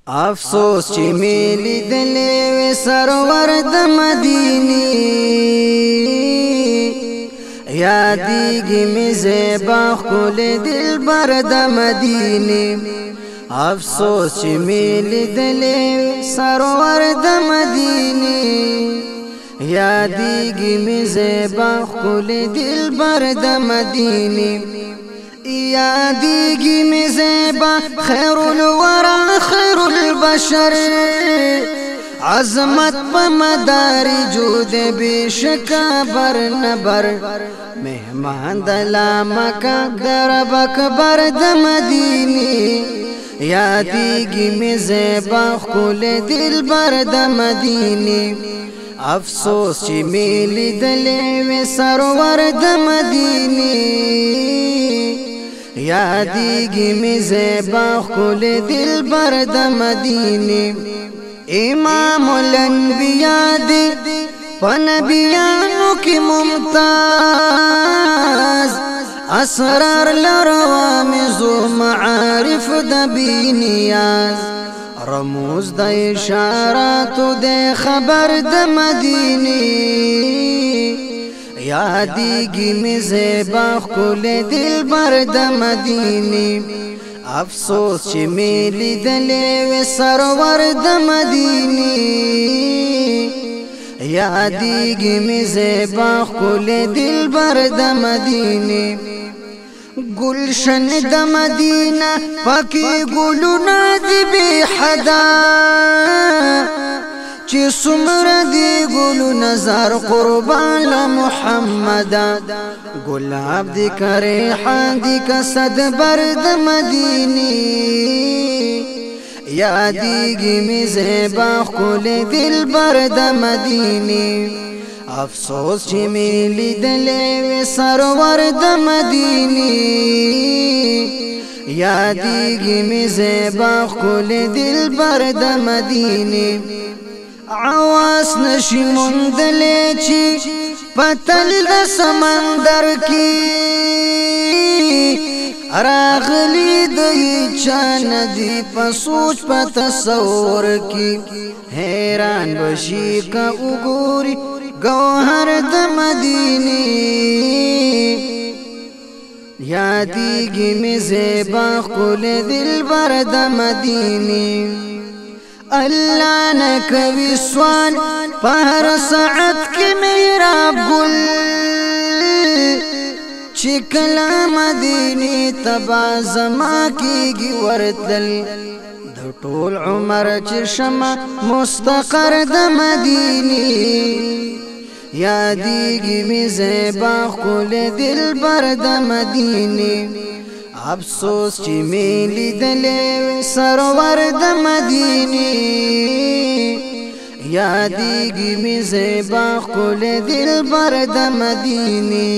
افسوس چې می لیدلې سرور د مدینه یادېږي می زیبا ښکلې دلبر د مدینه افسوس چې می لیدلې سرور د مدینه یادېږي می زیبا ښکلې دلبر د مدینه یادېږي می زیبا خیر الورى خیر البشر عظمت په مدارجو د بشکا بر نبر مهمان د لامکا درب اکبر د مدینه یادېږي می زیبا ښکلې دلبر د مدینه افسوس چې می لیدلې وې سرور د مدینه یادېږي می زیبا ښکلې دلبر د مدینه امام الانبیاء دی په نبیانو کې ممتاز اسرار لروامزو معارف د بینیاز رموز د اشاراتو د خبر د مدینه یادېږي می زیبا ښکلې دلبر د مدینه افسوس چې می لیدلې وې سرور د مدینه یادېږي می زیبا ښکلې دلبر د مدینه گلشن د مدینه پکې ګلونه دي بې حدا چې څومره دی ګلو نظر قربان له محمد ګلاب دی کریحان دی کسد بر د مدینه یادېږي می زیبا ښکلې دلبر د مدینه افسوس چې می لیدلې وې سرور د مدینه یادېږي می زیبا ښکلې دلبر د مدینه عواس نشي موندلې چې پتل د سمندر کې راغلي د چا ندي په سوچ په تصور کې حیران بشي که وګوري گوهر د مدینه یادېږي می زیبا ښکلې دلبر د مدینه الله نه کوي سوال په هر ساعت کې میراب ګل چې کله مدینه تبا زما کېږي ورتلل د ټول عمر چې شمه مستقر د مدینه یادېږي می زیبا ښکلې دلبر د مدینه افسوس چې می لیدلې سرور د مدینه یادېږي می زیبا ښکلې دلبر د مدینه